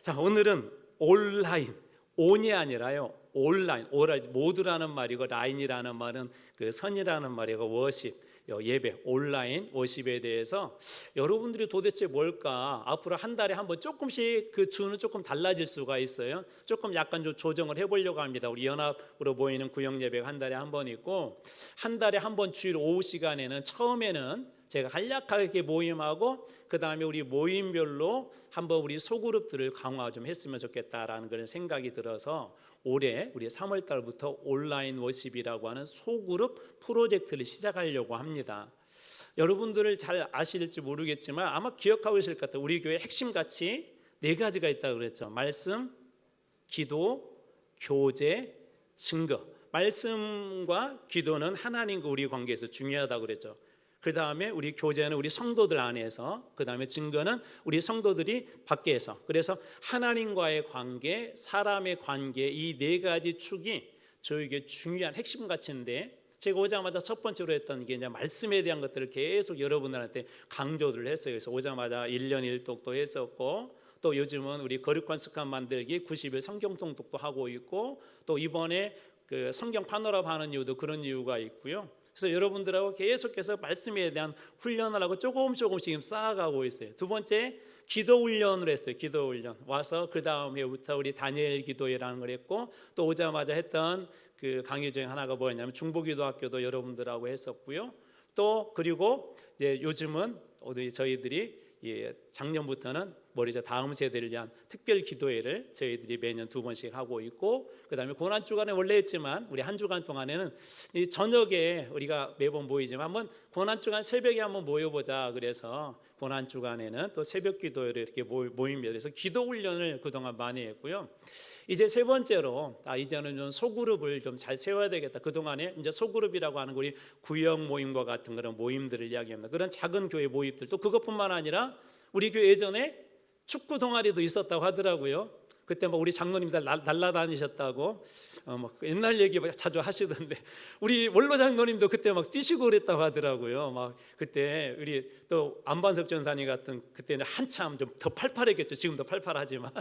자, 오늘은 온라인, 온이 아니라요 온라인, 모두라는 말이고 라인이라는 말은 그 선이라는 말이고 워십, 예배, 온라인 워십에 대해서 여러분들이 도대체 뭘까? 앞으로 한 달에 한 번 조금씩 그 주는 조금 달라질 수가 있어요. 조금 약간 좀 조정을 해보려고 합니다. 우리 연합으로 모이는 구역 예배가 한 달에 한 번 있고, 한 달에 한 번 주일 오후 시간에는 처음에는 제가 간략하게 모임하고 그 다음에 우리 모임별로 한번 우리 소그룹들을 강화 좀 했으면 좋겠다라는 그런 생각이 들어서 올해 우리 3월 달부터 온라인 워십이라고 하는 소그룹 프로젝트를 시작하려고 합니다. 여러분들을 잘 아실지 모르겠지만 아마 기억하고 계실 것 같아요. 우리 교회 핵심 가치 4가지가 있다고 그랬죠. 말씀, 기도, 교제, 증거. 말씀과 기도는 하나님과 우리 관계에서 중요하다고 그랬죠. 그 다음에 우리 교제는 우리 성도들 안에서, 그 다음에 증거는 우리 성도들이 밖에서. 그래서 하나님과의 관계, 사람의 관계, 이 4가지 축이 저에게 중요한 핵심 가치인데, 제가 오자마자 첫 번째로 했던 게 이제 말씀에 대한 것들을 계속 여러분들한테 강조를 했어요. 그래서 오자마자 1년 1독도 했었고, 또 요즘은 우리 거룩한 습관 만들기 90일 성경 통독도 하고 있고, 또 이번에 그 성경 파노라마 하는 이유도 그런 이유가 있고요. 그래서 여러분들하고 계속해서 말씀에 대한 훈련을 하고 조금씩 지금 쌓아가고 있어요. 두 번째, 기도 훈련을 했어요. 기도 훈련 와서 그 다음 해부터 우리 다니엘 기도회라는 걸 했고, 또 오자마자 했던 그 강의 중에 하나가 뭐였냐면 중보기도학교도 여러분들하고 했었고요. 또 그리고 이제 요즘은 저희들이 작년부터는 다음 세대를 위한 특별 기도회를 저희들이 매년 2번씩 하고 있고, 그 다음에 고난주간에 원래 했지만 우리 한 주간 동안에는 이 저녁에 우리가 매번 모이지만 한번 고난주간 새벽에 한번 모여보자. 그래서 고난주간에는 또 새벽 기도회를 이렇게 모입니다. 그래서 기도 훈련을 그동안 많이 했고요. 이제 세 번째로 이제는 좀 소그룹을 좀 잘 세워야 되겠다. 그동안에 이제 소그룹이라고 하는 우리 구역 모임과 같은 그런 모임들을 이야기합니다. 그런 작은 교회 모임들, 또 그것뿐만 아니라 우리 교회 예전에 축구 동아리도 있었다고 하더라고요. 그때 뭐 우리 장로님들 날라다니셨다고 옛날 얘기 자주 하시던데, 우리 원로 장로님도 그때 막 뛰시고 그랬다고 하더라고요. 막 그때 우리 또 안반석 전사님 같은, 그때는 한참 좀 더 팔팔했겠죠. 지금도 팔팔하지만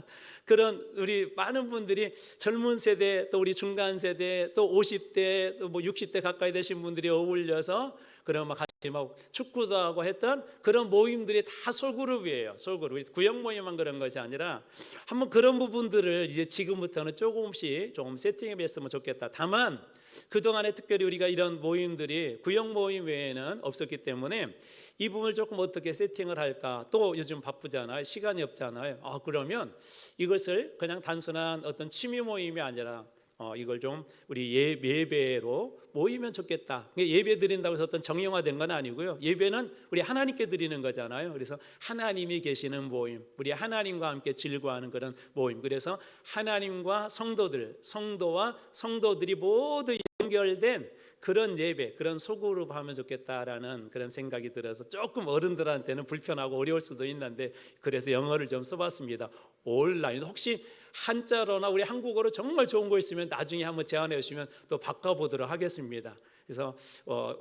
그런 우리 많은 분들이 젊은 세대, 또 우리 중간 세대, 또 50대, 또 뭐 60대 가까이 되신 분들이 어울려서 그런 막 같이 막 축구도 하고 했던 그런 모임들이 다 소그룹이에요. 소그룹. 구역 모임만 그런 것이 아니라 한번 그런 부분들을 이제 지금부터는 조금씩 좀 세팅해 뵀으면 좋겠다. 다만 그동안에 특별히 우리가 이런 모임들이 구역 모임 외에는 없었기 때문에 이 부분을 조금 어떻게 세팅을 할까. 또 요즘 바쁘잖아요. 시간이 없잖아요. 그러면 이것을 그냥 단순한 어떤 취미 모임이 아니라 이걸 좀 우리 예배로 모이면 좋겠다. 예배 드린다고 해서 어떤 정형화된 건 아니고요. 예배는 우리 하나님께 드리는 거잖아요. 그래서 하나님이 계시는 모임, 우리 하나님과 함께 즐거워하는 그런 모임. 그래서 하나님과 성도와 성도들이 모두 연결된 그런 예배, 그런 소그룹 하면 좋겠다라는 그런 생각이 들어서 조금 어른들한테는 불편하고 어려울 수도 있는데, 그래서 영어를 좀 써봤습니다. 온라인. 혹시 한자로나 우리 한국어로 정말 좋은 거 있으면 나중에 한번 제안해 주시면 또 바꿔보도록 하겠습니다. 그래서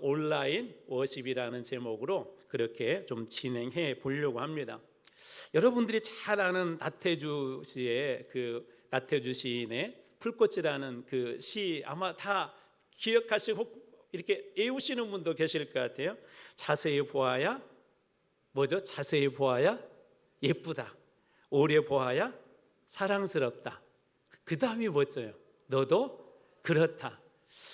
온라인 워십이라는 제목으로 그렇게 좀 진행해 보려고 합니다. 여러분들이 잘 아는 나태주 시인의 풀꽃이라는 그 시 아마 다 기억하시고 이렇게 외우시는 분도 계실 것 같아요. 자세히 보아야 자세히 보아야 예쁘다. 오래 보아야 사랑스럽다. 그 다음이 멋져요. 너도 그렇다.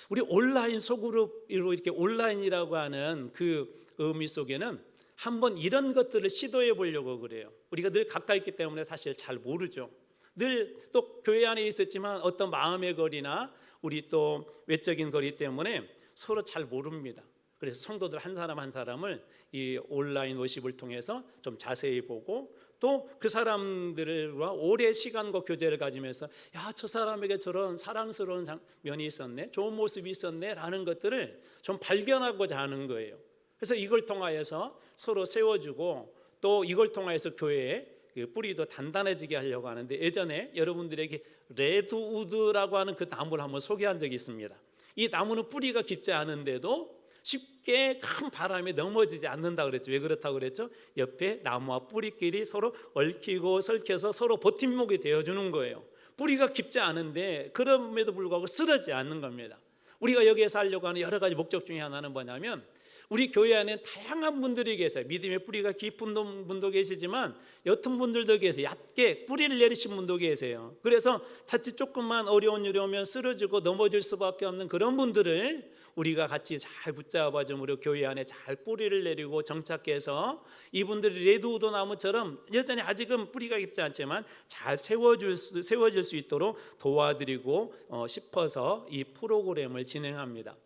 우리 온라인 소그룹으로 이렇게 온라인이라고 하는 그 의미 속에는 한번 이런 것들을 시도해 보려고 그래요. 우리가 늘 가까이 있기 때문에 사실 잘 모르죠. 늘 또 교회 안에 있었지만 어떤 마음의 거리나 우리 또 외적인 거리 때문에 서로 잘 모릅니다. 그래서 성도들 한 사람 한 사람을 이 온라인 워십을 통해서 좀 자세히 보고, 또 그 사람들과 오래 시간과 교제를 가지면서 저 사람에게 저런 사랑스러운 면이 있었네, 좋은 모습이 있었네 라는 것들을 좀 발견하고자 하는 거예요. 그래서 이걸 통하여서 서로 세워주고, 또 이걸 통하여서 교회에 뿌리도 단단해지게 하려고 하는데, 예전에 여러분들에게 레드우드라고 하는 그 나무를 한번 소개한 적이 있습니다. 이 나무는 뿌리가 깊지 않은데도 쉽게 큰 바람에 넘어지지 않는다 그랬죠. 왜 그렇다고 그랬죠? 옆에 나무와 뿌리끼리 서로 얽히고 설켜서 서로 버팀목이 되어주는 거예요. 뿌리가 깊지 않은데 그럼에도 불구하고 쓰러지지 않는 겁니다. 우리가 여기에 살려고 하는 여러 가지 목적 중에 하나는 뭐냐면, 우리 교회 안에 다양한 분들이 계세요. 믿음의 뿌리가 깊은 분도 계시지만 옅은 분들도 계세요. 얕게 뿌리를 내리신 분도 계세요. 그래서 자칫 조금만 어려운 일이 오면 쓰러지고 넘어질 수밖에 없는 그런 분들을 우리가 같이 잘 붙잡아 좀 우리 교회 안에 잘 뿌리를 내리고 정착해서 이분들이 레드우드 나무처럼 여전히 아직은 뿌리가 깊지 않지만 잘 세워질 수 있도록 도와드리고 싶어서 이 프로그램을 진행합니다.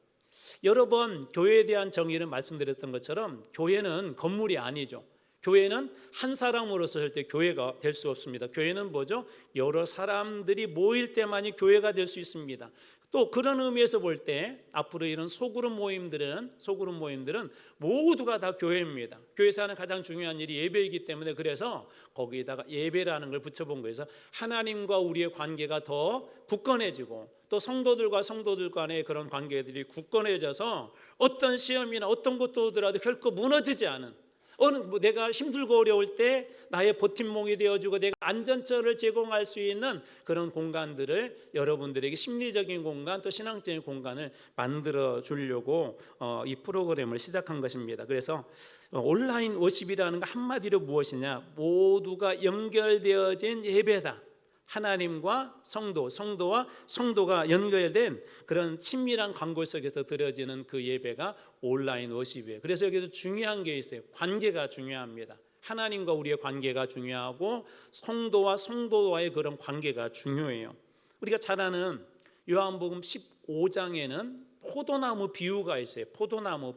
여러 번 교회에 대한 정의를 말씀드렸던 것처럼 교회는 건물이 아니죠. 교회는 한 사람으로서 절대 교회가 될 수 없습니다. 교회는 뭐죠? 여러 사람들이 모일 때만이 교회가 될 수 있습니다. 또 그런 의미에서 볼 때 앞으로 이런 소그룹 모임들은 모두가 다 교회입니다. 교회에서 하는 가장 중요한 일이 예배이기 때문에, 그래서 거기에다가 예배라는 걸 붙여본 거에서 하나님과 우리의 관계가 더 굳건해지고, 또 성도들과 성도들 간의 그런 관계들이 굳건해져서 어떤 시험이나 어떤 것도 오더라도 결코 무너지지 않은, 내가 힘들고 어려울 때 나의 버팀목이 되어주고 내가 안전처를 제공할 수 있는 그런 공간들을 여러분들에게 심리적인 공간 또 신앙적인 공간을 만들어 주려고 이 프로그램을 시작한 것입니다. 그래서 온라인 워십이라는 거 한마디로 무엇이냐? 모두가 연결되어진 예배다. 하나님과 성도와 성도가 연결된 그런 친밀한 관계 속에서 드려지는 그 예배가 온라인 워십이에요. 그래서 여기서 중요한 게 있어요. 관계가 중요합니다. 하나님과 우리의 관계가 중요하고 성도와 성도와의 그런 관계가 중요해요. 우리가 잘 아는 요한복음 15장에는 포도나무 비유가 있어요. 포도나무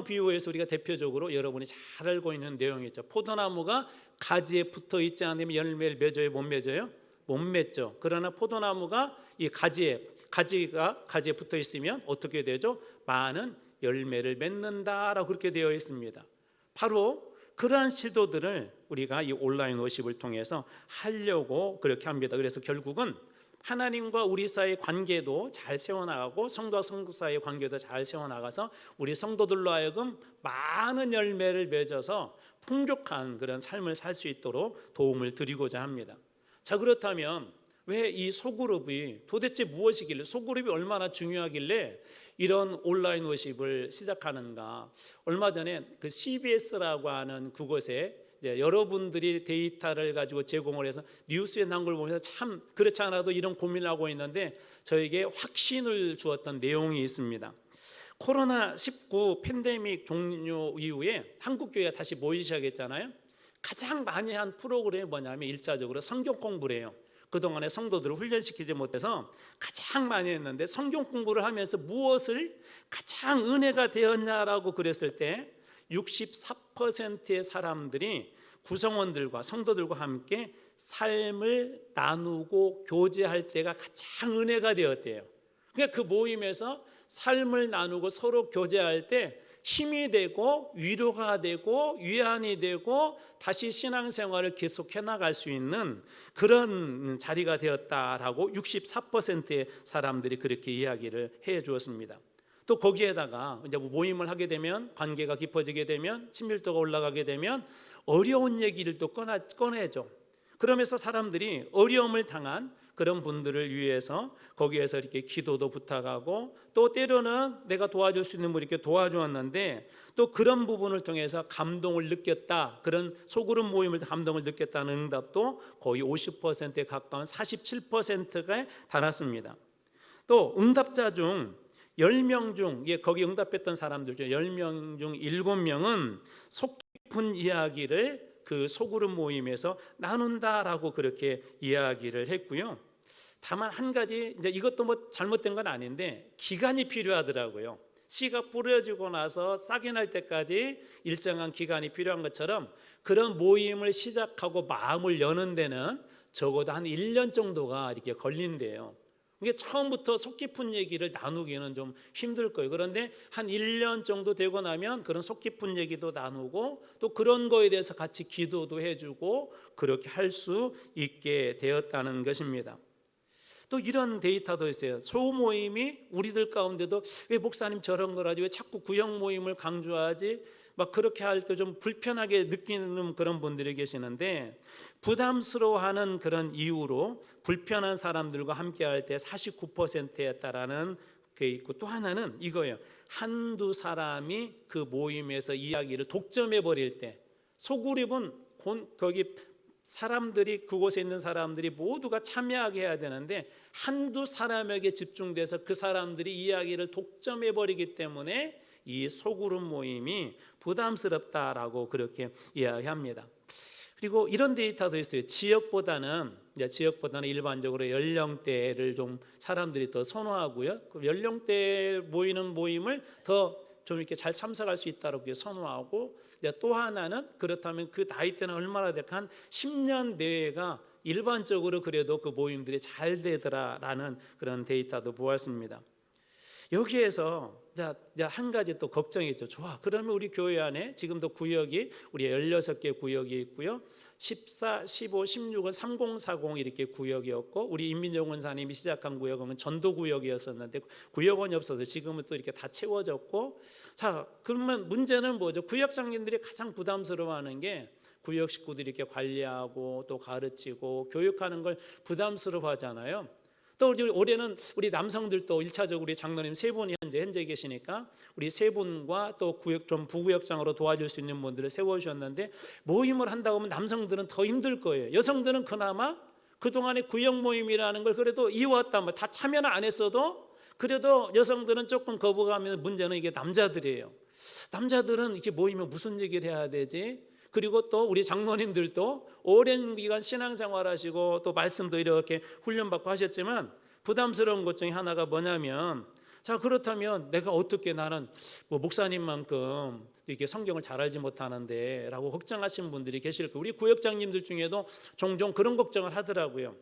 비유에서 우리가 대표적으로 여러분이 잘 알고 있는 내용이죠. 포도나무가 가지에 붙어 있지 않으면 열매를 맺어요? 못 맺어요? 못 맺죠. 그러나 포도나무가 이 가지가 가지에 붙어 있으면 어떻게 되죠? 많은 열매를 맺는다라고 그렇게 되어 있습니다. 바로 그러한 시도들을 우리가 이 온라인 워십을 통해서 하려고 그렇게 합니다. 그래서 결국은 하나님과 우리 사이의 관계도 잘 세워나가고 성도와 성도 사이의 관계도 잘 세워나가서 우리 성도들로 하여금 많은 열매를 맺어서 풍족한 그런 삶을 살 수 있도록 도움을 드리고자 합니다. 자, 그렇다면 왜 이 소그룹이 도대체 무엇이길래, 소그룹이 얼마나 중요하길래 이런 온라인 워십을 시작하는가? 얼마 전에 그 CBS라고 하는 그곳에 여러분들이 데이터를 가지고 제공을 해서 뉴스에 나온 걸 보면서 참 그렇지 않아도 이런 고민을 하고 있는데 저에게 확신을 주었던 내용이 있습니다. 코로나19 팬데믹 종료 이후에 한국교회가 다시 모이기 시작했잖아요. 가장 많이 한 프로그램이 뭐냐면 일차적으로 성경 공부를 해요. 그동안에 성도들을 훈련시키지 못해서 가장 많이 했는데, 성경 공부를 하면서 무엇을 가장 은혜가 되었냐라고 그랬을 때 64%의 사람들이 구성원들과 성도들과 함께 삶을 나누고 교제할 때가 가장 은혜가 되었대요. 그러니까 그 모임에서 삶을 나누고 서로 교제할 때 힘이 되고 위로가 되고 위안이 되고 다시 신앙생활을 계속해 나갈 수 있는 그런 자리가 되었다라고 64%의 사람들이 그렇게 이야기를 해 주었습니다. 또 거기에다가 이제 모임을 하게 되면, 관계가 깊어지게 되면, 친밀도가 올라가게 되면 어려운 얘기를 또 꺼내죠. 그러면서 사람들이 어려움을 당한 그런 분들을 위해서 거기에서 이렇게 기도도 부탁하고, 또 때로는 내가 도와줄 수 있는 분 이렇게 도와주었는데, 또 그런 부분을 통해서 감동을 느꼈다, 그런 소그룹 모임을 감동을 느꼈다는 응답도 거의 50%에 가까운 47%가 달았습니다. 또 응답자 중 10명 중 거기 응답했던 사람들 중 10명 중 7명은 속 깊은 이야기를 그 소그룹 모임에서 나눈다라고 그렇게 이야기를 했고요. 다만 한 가지, 이제 이것도 뭐 잘못된 건 아닌데 기간이 필요하더라고요. 씨가 뿌려지고 나서 싹이 날 때까지 일정한 기간이 필요한 것처럼 그런 모임을 시작하고 마음을 여는 데는 적어도 한 1년 정도가 이렇게 걸린대요. 이게 처음부터 속 깊은 얘기를 나누기는 좀 힘들 거예요. 그런데 한 1년 정도 되고 나면 그런 속 깊은 얘기도 나누고, 또 그런 거에 대해서 같이 기도도 해주고 그렇게 할 수 있게 되었다는 것입니다. 또 이런 데이터도 있어요. 소모임이 우리들 가운데도 왜 목사님 저런 걸 하지, 왜 자꾸 구역 모임을 강조하지, 막 그렇게 할 때 좀 불편하게 느끼는 그런 분들이 계시는데, 부담스러워하는 그런 이유로 불편한 사람들과 함께 할 때 49%였다라는 게 있고, 또 하나는 이거예요. 한두 사람이 그 모임에서 이야기를 독점해 버릴 때, 소그룹은 거기 사람들이, 그곳에 있는 사람들이 모두가 참여하게 해야 되는데 한두 사람에게 집중돼서 그 사람들이 이야기를 독점해 버리기 때문에 이 소그룹 모임이 부담스럽다라고 그렇게 이야기합니다. 그리고 이런 데이터도 있어요. 지역보다는 일반적으로 연령대를 좀 사람들이 더 선호하고요. 그 연령대 모이는 모임을 더 좀 이렇게 잘 참석할 수 있다고 선호하고, 또 하나는 그렇다면 그 나이대는 얼마나 될까, 한 10년 내외가 일반적으로 그래도 그 모임들이 잘 되더라라는 그런 데이터도 보았습니다. 여기에서 한 가지 또 걱정이 있죠. 좋아, 그러면 우리 교회 안에 지금도 구역이 우리 16개 구역이 있고요. 14, 15, 16은 3040 이렇게 구역이었고, 우리 임민정 원사님이 시작한 구역은 전도구역이었었는데 구역원이 없어서 지금은 또 이렇게 다 채워졌고, 자, 그러면 문제는 뭐죠? 구역장님들이 가장 부담스러워하는 게 구역 식구들이 이렇게 관리하고 또 가르치고 교육하는 걸 부담스러워하잖아요. 또 올해는 우리 남성들도 1차적으로 우리 장로님 3분이 현재 계시니까 우리 3분과 또 구역 좀 부구역장으로 도와줄 수 있는 분들을 세워주셨는데, 모임을 한다고 하면 남성들은 더 힘들 거예요. 여성들은 그나마 그동안의 구역 모임이라는 걸 그래도 이어왔다면 다 참여는 안 했어도 그래도 여성들은 조금 거부감이, 문제는 이게 남자들이에요. 남자들은 이렇게 모이면 무슨 얘기를 해야 되지? 그리고 또 우리 장로님들도 오랜 기간 신앙생활 하시고 또 말씀도 이렇게 훈련받고 하셨지만 부담스러운 것 중에 하나가 뭐냐면, 자, 그렇다면 내가 어떻게, 나는 뭐 목사님만큼 이렇게 성경을 잘 알지 못하는데 라고 걱정하시는 분들이 계실 거예요. 우리 구역장님들 중에도 종종 그런 걱정을 하더라고요.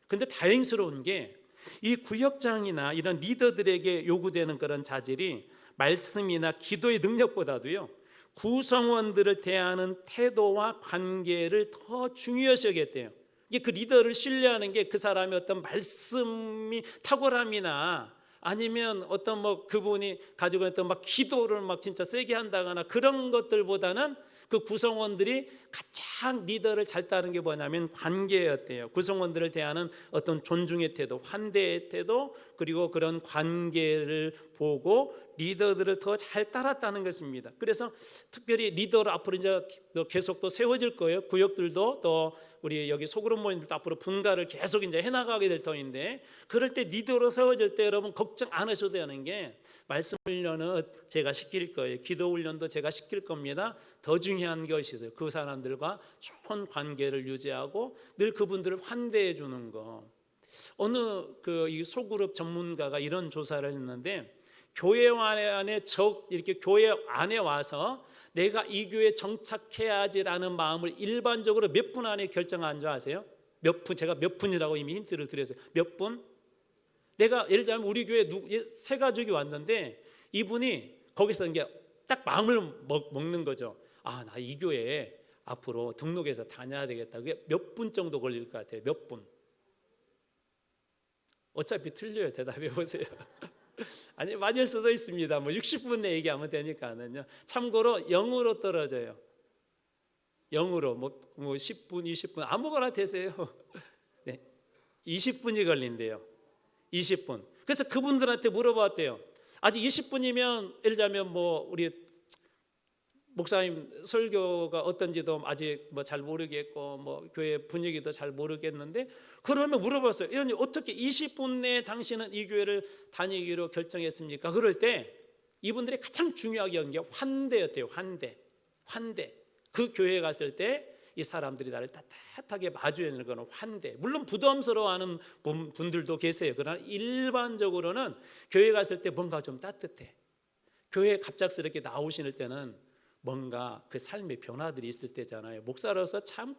근데 다행스러운 게 이 구역장이나 이런 리더들에게 요구되는 그런 자질이 말씀이나 기도의 능력보다도요, 구성원들을 대하는 태도와 관계를 더 중요시 여겼대요. 이게 그 리더를 신뢰하는 게 그 사람의 어떤 말씀이 탁월함이나 아니면 어떤 뭐 그분이 가지고 있던 막 기도를 막 진짜 세게 한다거나 그런 것들보다는 그 구성원들이 가장 리더를 잘 따르는 게 뭐냐면 관계였대요. 구성원들을 대하는 어떤 존중의 태도, 환대의 태도, 그리고 그런 관계를 보고 리더들을 더 잘 따랐다는 것입니다. 그래서 특별히 리더로 앞으로 이제 계속 또 세워질 거예요. 구역들도 또 우리 여기 소그룹 모임들도 앞으로 분가를 계속 이제 해나가게 될 터인데, 그럴 때 리더로 세워질 때 여러분 걱정 안 하셔도 되는 게, 말씀 훈련은 제가 시킬 거예요. 기도 훈련도 제가 시킬 겁니다. 더 중요한 것이 있어요. 그 사람들과 좋은 관계를 유지하고 늘 그분들을 환대해 주는 거. 어느 이 소그룹 전문가가 이런 조사를 했는데, 교회 안에 이렇게 교회 안에 와서 내가 이 교회에 정착해야지라는 마음을 일반적으로 몇 분 안에 결정한 줄 아세요? 몇 분, 제가 몇 분이라고 이미 힌트를 드렸어요. 몇 분? 내가 예를 들면 우리 교회 세 가족이 왔는데 이분이 거기서 이게 딱 마음을 먹는 거죠. 아, 나 이 교회에 앞으로 등록해서 다녀야 되겠다. 그게 몇 분 정도 걸릴 것 같아요. 몇 분? 어차피 틀려요. 대답해 보세요. 아니, 맞을 수도 있습니다. 뭐 60분 내 얘기하면 되니까는요. 참고로 0으로 떨어져요. 0으로 뭐 10분, 20분 아무거나 되세요. 네, 20분이 걸린대요. 20분. 그래서 그분들한테 물어봤대요. 아직 20분이면 예를 들자면 뭐 우리 목사님 설교가 어떤지도 아직 뭐 잘 모르겠고 뭐 교회 분위기도 잘 모르겠는데, 그러면 물어봤어요. 이런 어떻게 20분 내에 당신은 이 교회를 다니기로 결정했습니까? 그럴 때 이분들이 가장 중요하게 한 게 환대였대요. 환대. 그 교회에 갔을 때 이 사람들이 나를 따뜻하게 마주해주는 거는 환대. 물론 부담스러워하는 분들도 계세요. 그러나 일반적으로는 교회 갔을 때 뭔가 좀 따뜻해. 교회에 갑작스럽게 나오실 때는 뭔가 그 삶의 변화들이 있을 때잖아요. 목사로서 참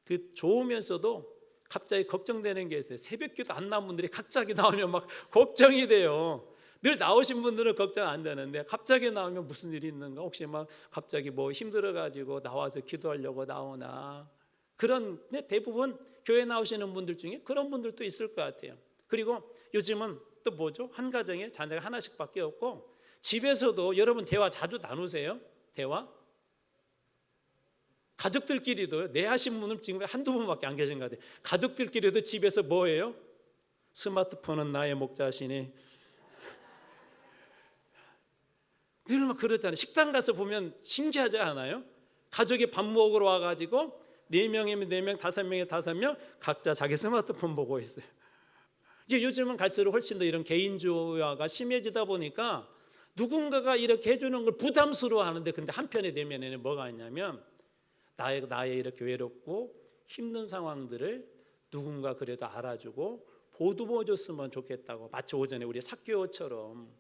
그 좋으면서도 갑자기 걱정되는 게 있어요. 새벽기도 안 나온 분들이 갑자기 나오면 막 걱정이 돼요. 늘 나오신 분들은 걱정 안 되는데 갑자기 나오면 무슨 일이 있는가, 혹시 막 갑자기 뭐 힘들어가지고 나와서 기도하려고 나오나. 그런 대부분 교회 나오시는 분들 중에 그런 분들도 있을 것 같아요. 그리고 요즘은 또 뭐죠? 한 가정에 자녀가 하나씩밖에 없고 집에서도 여러분 대화 자주 나누세요? 대화? 가족들끼리도 내 하신 분은 지금 한두 분밖에 안 계신 것 같아요. 가족들끼리도 집에서 뭐예요? 스마트폰은 나의 목자시니 늘 막 그러잖아요. 식당 가서 보면 신기하지 않아요? 가족이 밥 먹으러 와가지고 4명이면 4명, 5명이면 5명 각자 자기 스마트폰 보고 있어요. 이게 요즘은 갈수록 훨씬 더 이런 개인주의가 심해지다 보니까 누군가가 이렇게 해주는 걸 부담스러워하는데, 근데 한편에 되면에는 뭐가 있냐면 나의 이렇게 외롭고 힘든 상황들을 누군가 그래도 알아주고 보듬어줬으면 좋겠다고, 마치 오전에 우리 삭개오처럼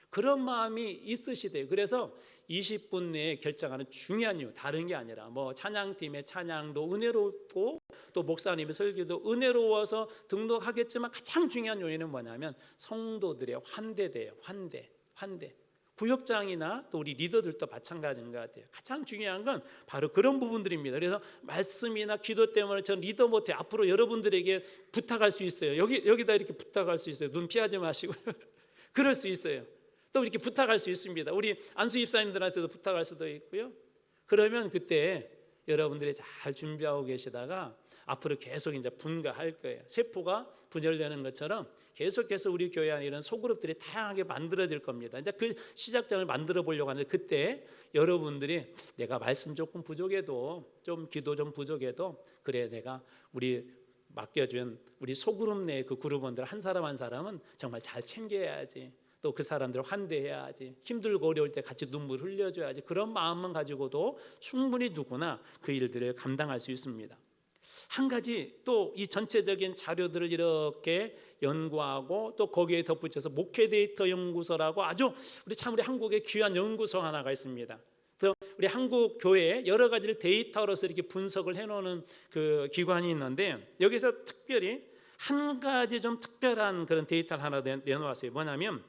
그런 마음이 있으시대요. 그래서 20분 내에 결정하는 중요한 이유, 다른 게 아니라 뭐 찬양팀의 찬양도 은혜롭고 또 목사님의 설교도 은혜로워서 등록하겠지만 가장 중요한 요인은 뭐냐면 성도들의 환대돼요. 환대. 구역장이나 또 우리 리더들도 마찬가지인 것 같아요. 가장 중요한 건 바로 그런 부분들입니다. 그래서 말씀이나 기도 때문에 전 리더 못해 앞으로 여러분들에게 부탁할 수 있어요. 여기다 이렇게 부탁할 수 있어요. 눈 피하지 마시고 그럴 수 있어요. 또 이렇게 부탁할 수 있습니다. 우리 안수 입사님들한테도 부탁할 수도 있고요. 그러면 그때 여러분들이 잘 준비하고 계시다가 앞으로 계속 이제 분가할 거예요. 세포가 분열되는 것처럼 계속해서 우리 교회 안에 이런 소그룹들이 다양하게 만들어질 겁니다. 이제 그 시작점을 만들어 보려고 하는데, 그때 여러분들이 내가 말씀 조금 부족해도, 좀 기도 좀 부족해도, 그래 내가 우리 맡겨준 우리 소그룹 내 그 그룹원들 한 사람 한 사람은 정말 잘 챙겨야지. 또 그 사람들을 환대해야지. 힘들고 어려울 때 같이 눈물 흘려줘야지. 그런 마음만 가지고도 충분히 누구나 그 일들을 감당할 수 있습니다. 한 가지 또 이 전체적인 자료들을 이렇게 연구하고 또 거기에 덧붙여서 목회 데이터 연구소라고 아주 우리 한국에 귀한 연구소 하나가 있습니다. 우리 한국 교회에 여러 가지를 데이터로서 이렇게 분석을 해놓는 그 기관이 있는데, 여기서 특별히 한 가지 좀 특별한 그런 데이터를 하나 내놓았어요. 뭐냐면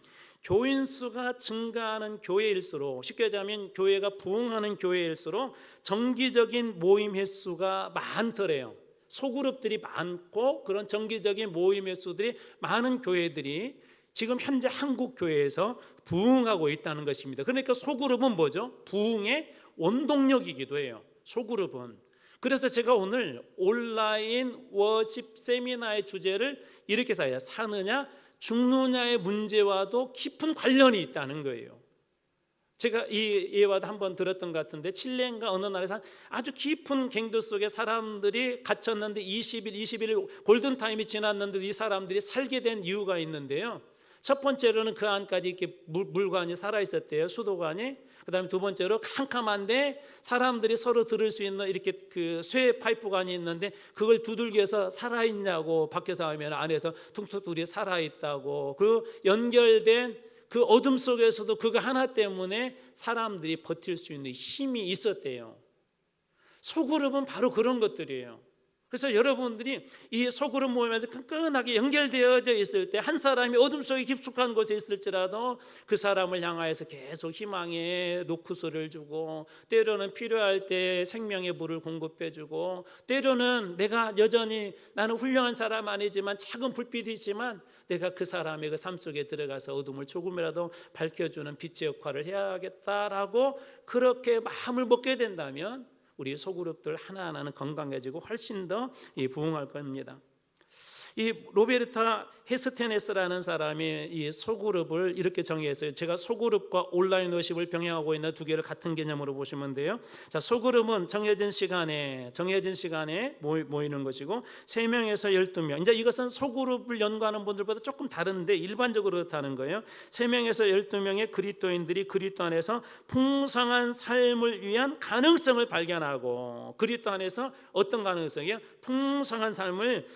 교인 수가 증가하는 교회일수록, 쉽게 얘기하면 교회가 부흥하는 교회일수록 정기적인 모임 횟수가 많더래요. 소그룹들이 많고 그런 정기적인 모임 횟수들이 많은 교회들이 지금 현재 한국 교회에서 부흥하고 있다는 것입니다. 그러니까 소그룹은 뭐죠? 부흥의 원동력이기도 해요. 소그룹은. 그래서 제가 오늘 온라인 워십 세미나의 주제를 이렇게 써요. 사느냐 죽느냐의 문제와도 깊은 관련이 있다는 거예요. 제가 이 예화도 한번 들었던 것 같은데, 칠레인가 어느 나라에서 아주 깊은 갱도 속에 사람들이 갇혔는데 20일 골든타임이 지났는데 이 사람들이 살게 된 이유가 있는데요. 첫 번째로는 그 안까지 이렇게 물관이 살아있었대요. 수도관이. 그 다음에 두 번째로 캄캄한데 사람들이 서로 들을 수 있는 이렇게 그 쇠 파이프관이 있는데 그걸 두들겨서 살아있냐고 밖에서 하면 안에서 퉁퉁 살아있다고. 그 연결된 그 어둠 속에서도 그거 하나 때문에 사람들이 버틸 수 있는 힘이 있었대요. 소그룹은 바로 그런 것들이에요. 그래서 여러분들이 이 소그룹 모임에서 끈끈하게 연결되어져 있을 때, 한 사람이 어둠 속에 깊숙한 곳에 있을지라도 그 사람을 향하여서 계속 희망의 노크소리를 주고, 때로는 필요할 때 생명의 물을 공급해 주고, 때로는 내가 여전히 나는 훌륭한 사람 아니지만 작은 불빛이 있지만 내가 그 사람의 그 삶 속에 들어가서 어둠을 조금이라도 밝혀주는 빛의 역할을 해야겠다라고 그렇게 마음을 먹게 된다면 우리 소그룹들 하나하나는 건강해지고 훨씬 더 부흥할 겁니다. 이 로베르타 헤스테네스라는 사람이 이 소그룹을 이렇게 정의했어요. 제가 소그룹과 온라인 워십을 병행하고 있는 두 개를 같은 개념으로 보시면 돼요. 자, 소그룹은 정해진 시간에 모이는 것이고 3명에서 12명. 이제 이것은 소그룹을 연구하는 분들보다 조금 다른데 일반적으로 그렇다는 거예요. 3명에서 12명의 그리스도인들이 그리스도 안에서 풍성한 삶을 위한 가능성을 발견하고, 그리스도 안에서 어떤 가능성이요? 풍성한 삶을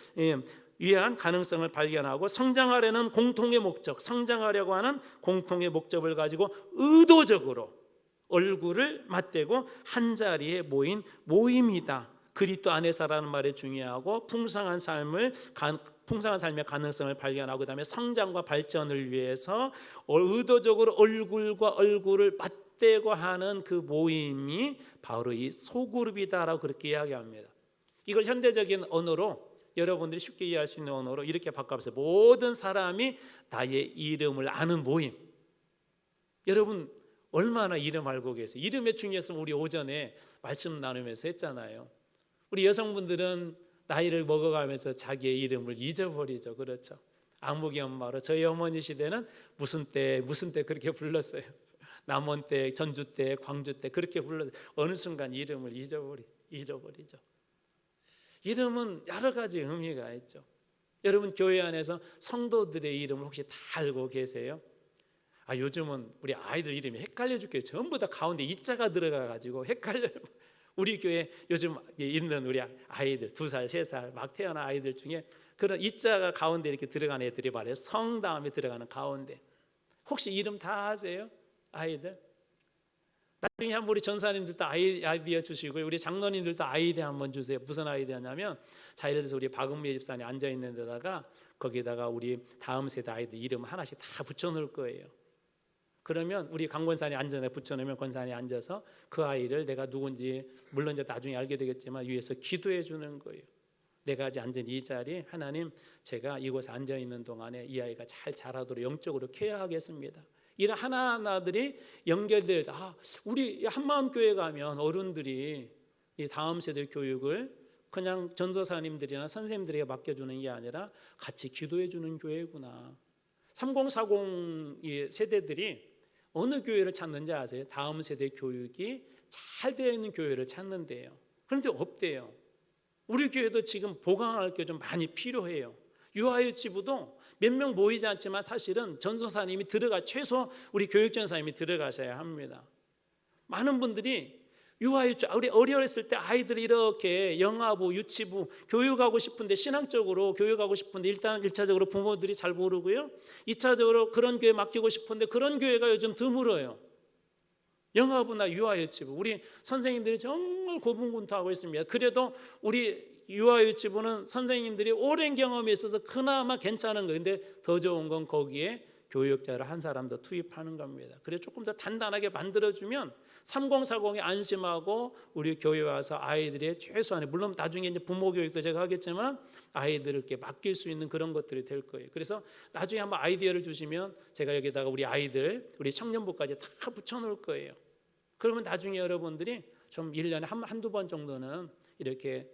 위한 가능성을 발견하고 성장하려는 공통의 목적, 성장하려고 하는 공통의 목적을 가지고 의도적으로 얼굴을 맞대고 한자리에 모인 모임이다. 그리스도 안에서라는 말이 중요하고 풍성한 삶의 가능성을 발견하고 그다음에 성장과 발전을 위해서 의도적으로 얼굴과 얼굴을 맞대고 하는 그 모임이 바로 이 소그룹이다라고 그렇게 이야기합니다. 이걸 현대적인 언어로 여러분들이 쉽게 이해할 수 있는 언어로 이렇게 바꿔보세요. 모든 사람이 나의 이름을 아는 모임. 여러분 얼마나 이름 알고 계세요? 이름의 중요성 우리 오전에 말씀 나누면서 했잖아요. 우리 여성분들은 나이를 먹어가면서 자기의 이름을 잊어버리죠. 그렇죠? 아무개 엄마로 저희 어머니 시대는 무슨 때 그렇게 불렀어요. 남원 때, 전주 때, 광주 때 그렇게 불렀어요. 어느 순간 이름을 잊어버리죠. 이름은 여러 가지 의미가 있죠. 여러분 교회 안에서 성도들의 이름을 혹시 다 알고 계세요? 요즘은 우리 아이들 이름이 헷갈려 죽겠어요. 전부 다 가운데 이자가 들어가가지고 헷갈려요. 우리 교회 요즘 있는 우리 아이들 2살, 3살 막 태어난 아이들 중에 그런 이자가 가운데 이렇게 들어가는 애들이 말해요. 성 다음에 들어가는 가운데. 혹시 이름 다 아세요? 아이들? 나중에 한번 우리 전사님들도 아이디어 주시고요. 우리 장로님들도 아이디어 한번 주세요. 무슨 아이디어냐면, 자 예를 들어서 우리 박은미 집사님 앉아 있는 데다가 거기다가 우리 다음 세대 아이들 이름 하나씩 다 붙여놓을 거예요. 그러면 우리 강권산이 앉아서 붙여놓으면 권산이 앉아서 그 아이를 내가 누군지 물론 이제 나중에 알게 되겠지만 위에서 기도해 주는 거예요. 내가 이제 앉은 이 자리에 하나님, 제가 이곳에 앉아 있는 동안에 이 아이가 잘 자라도록 영적으로 케어하겠습니다. 이런 하나하나들이 연결될 우리 한마음교회 가면 어른들이 이 다음 세대 교육을 그냥 전도사님들이나 선생님들에게 맡겨주는 게 아니라 같이 기도해 주는 교회구나. 3040 세대들이 어느 교회를 찾는지 아세요? 다음 세대 교육이 잘 되어 있는 교회를 찾는데요. 그런데 없대요. 우리 교회도 지금 보강할 게 좀 많이 필요해요. 유아유치부도 몇 명 모이지 않지만 사실은 전도사님이 최소 우리 교육전사님이 들어가셔야 합니다. 많은 분들이 유아유치, 우리 어렸을 때 아이들이 이렇게 영아부, 유치부 교육하고 싶은데, 신앙적으로 교육하고 싶은데 일단 1차적으로 부모들이 잘 모르고요, 2차적으로 그런 교회 맡기고 싶은데 그런 교회가 요즘 드물어요. 영아부나 유아유치부 우리 선생님들이 정말 고분고분하고 있습니다. 그래도 우리 유아유치부는 선생님들이 오랜 경험이 있어서 그나마 괜찮은 거예요. 근데 더 좋은 건 거기에 교육자를 한 사람 더 투입하는 겁니다. 그래서 조금 더 단단하게 만들어주면 3040이 안심하고 우리 교회 와서 아이들의 최소한의, 물론 나중에 이제 부모 교육도 제가 하겠지만 아이들에게 맡길 수 있는 그런 것들이 될 거예요. 그래서 나중에 한번 아이디어를 주시면 제가 여기다가 우리 아이들, 우리 청년부까지 다 붙여놓을 거예요. 그러면 나중에 여러분들이 좀 1년에 한두 번 정도는 이렇게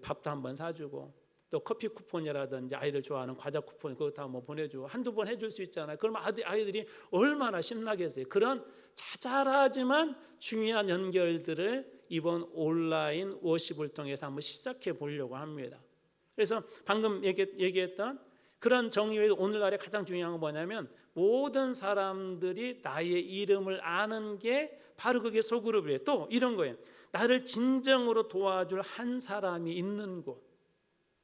밥도 한번 사주고, 또 커피 쿠폰이라든지 아이들 좋아하는 과자 쿠폰 그것도 한번 보내주고 한두 번 해줄 수 있잖아요. 그러면 아이들이 얼마나 신나겠어요. 그런 자잘하지만 중요한 연결들을 이번 온라인 워십을 통해서 한번 시작해 보려고 합니다. 그래서 방금 얘기했던 그런 정의회 오늘날에 가장 중요한 건 뭐냐면, 모든 사람들이 나의 이름을 아는 게 바로 그게 소그룹이에요. 또 이런 거예요. 나를 진정으로 도와줄 한 사람이 있는 곳.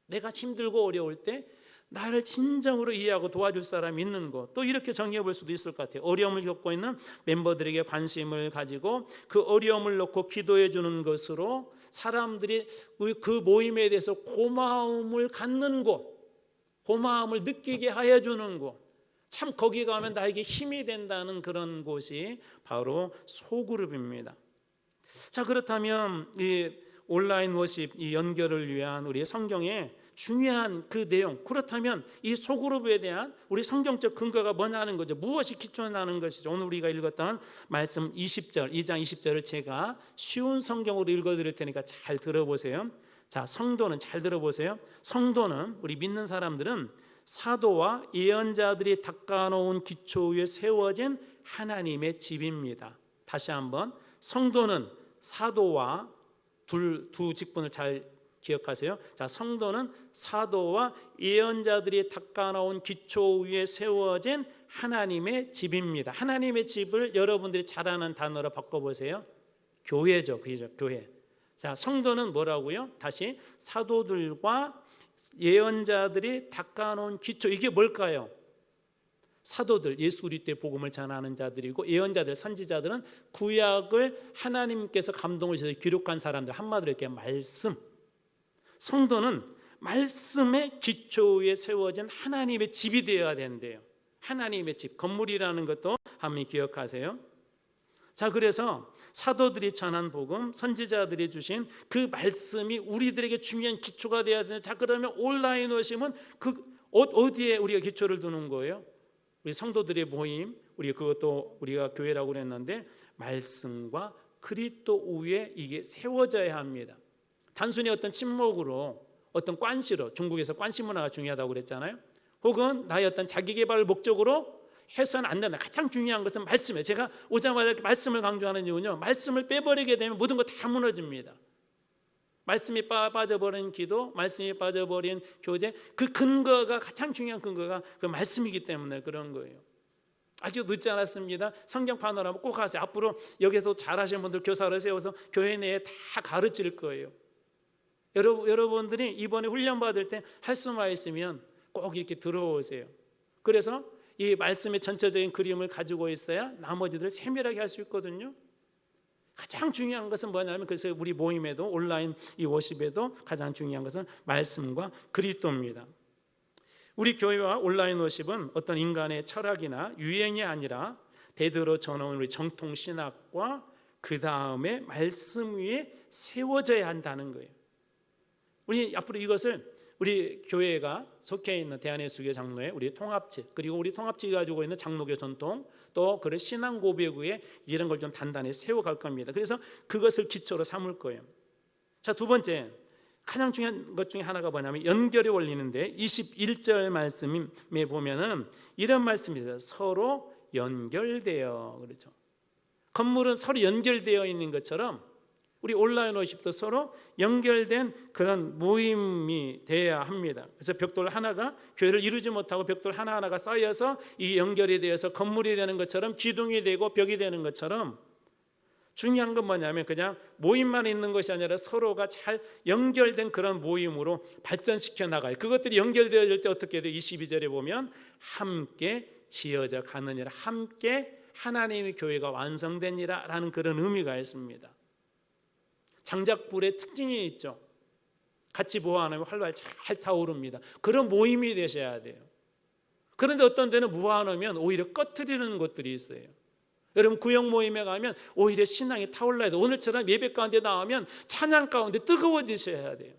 내가 힘들고 어려울 때 나를 진정으로 이해하고 도와줄 사람이 있는 곳. 또 이렇게 정의해 볼 수도 있을 것 같아요. 어려움을 겪고 있는 멤버들에게 관심을 가지고 그 어려움을 놓고 기도해 주는 것으로 사람들이 그 모임에 대해서 고마움을 갖는 곳, 고마움을 느끼게 하여 주는 곳, 참 거기 가면 나에게 힘이 된다는 그런 곳이 바로 소그룹입니다. 자, 그렇다면 이 온라인 워십, 이 연결을 위한 우리 성경의 중요한 그 내용, 그렇다면 이 소그룹에 대한 우리 성경적 근거가 뭐냐는 거죠. 무엇이 기초나는 것이죠. 오늘 우리가 읽었던 말씀 2장 20절을 제가 쉬운 성경으로 읽어드릴 테니까 잘 들어보세요. 자, 성도는, 잘 들어보세요. 성도는, 우리 믿는 사람들은 사도와 예언자들이 닦아놓은 기초 위에 세워진 하나님의 집입니다. 다시 한번, 성도는 사도와 두 직분을 잘 기억하세요. 자, 성도는 사도와 예언자들이 닦아놓은 기초 위에 세워진 하나님의 집입니다. 하나님의 집을 여러분들이 잘 아는 단어로 바꿔보세요. 교회죠. 그죠? 교회. 자, 성도는 뭐라고요? 다시, 사도들과 예언자들이 닦아놓은 기초, 이게 뭘까요? 사도들, 예수 그리스도의 복음을 전하는 자들이고, 예언자들, 선지자들은 구약을 하나님께서 감동을 주셔서 기록한 사람들, 한마디로 이렇게 말씀. 성도는 말씀의 기초 위에 세워진 하나님의 집이 되어야 된대요. 하나님의 집, 건물이라는 것도 한번 기억하세요. 자, 그래서 사도들이 전한 복음, 선지자들이 주신 그 말씀이 우리들에게 중요한 기초가 되어야 되는데, 자, 그러면 온라인 워십은 어디에 우리가 기초를 두는 거예요? 우리 성도들의 모임, 그것도 우리가 교회라고 그랬는데, 말씀과 그리스도 위에 이게 세워져야 합니다. 단순히 어떤 침묵으로, 어떤 관시로, 중국에서 관시 문화가 중요하다고 그랬잖아요. 혹은 나의 어떤 자기 개발을 목적으로 해서는 안 된다. 가장 중요한 것은 말씀이에요. 제가 오자마자 말씀을 강조하는 이유는요, 말씀을 빼버리게 되면 모든 거 다 무너집니다. 말씀이 빠져버린 기도, 말씀이 빠져버린 교제, 그 근거가, 가장 중요한 근거가 그 말씀이기 때문에 그런 거예요. 아주 늦지 않았습니다. 성경 파노라마 꼭 하세요. 앞으로 여기서 잘하시는 분들 교사를 세워서 교회 내에 다 가르칠 거예요. 여러분들이 이번에 훈련 받을 때 할 수만 있으면 꼭 이렇게 들어오세요. 그래서 이 말씀의 전체적인 그림을 가지고 있어야 나머지들을 세밀하게 할 수 있거든요. 가장 중요한 것은 뭐냐면, 그래서 우리 모임에도, 온라인 이 워십에도 가장 중요한 것은 말씀과 그리스도입니다. 우리 교회와 온라인 워십은 어떤 인간의 철학이나 유행이 아니라 대대로 전해온 우리 정통 신학과 그 다음에 말씀 위에 세워져야 한다는 거예요. 우리 앞으로 이것을 우리 교회가 속해 있는 대한예수교 장로회, 우리 통합체, 그리고 우리 통합체가 가지고 있는 장로교 전통, 또 그런 신앙 고백 위에 이런 걸 좀 단단히 세워갈 겁니다. 그래서 그것을 기초로 삼을 거예요. 자, 두 번째, 가장 중요한 것 중에 하나가 뭐냐면 연결의 원리인데, 21절 말씀에 보면은 이런 말씀이 있어요. 서로 연결되어, 그렇죠. 건물은 서로 연결되어 있는 것처럼 우리 온라인 워십도 서로 연결된 그런 모임이 돼야 합니다. 그래서 벽돌 하나가 교회를 이루지 못하고 벽돌 하나하나가 쌓여서 이 연결이 되어서 건물이 되는 것처럼, 기둥이 되고 벽이 되는 것처럼, 중요한 건 뭐냐면 그냥 모임만 있는 것이 아니라 서로가 잘 연결된 그런 모임으로 발전시켜 나가요. 그것들이 연결되어질 때 어떻게 돼요? 22절에 보면 함께 지어져 가느니라, 함께 하나님의 교회가 완성되니라 라는 그런 의미가 있습니다. 장작불의 특징이 있죠. 같이 모아놓으면 활활 잘 타오릅니다. 그런 모임이 되셔야 돼요. 그런데 어떤 데는 모아놓으면 오히려 꺼트리는 곳들이 있어요. 여러분, 구역 모임에 가면 오히려 신앙이 타올라야 돼요. 오늘처럼 예배 가운데 나오면 찬양 가운데 뜨거워지셔야 돼요.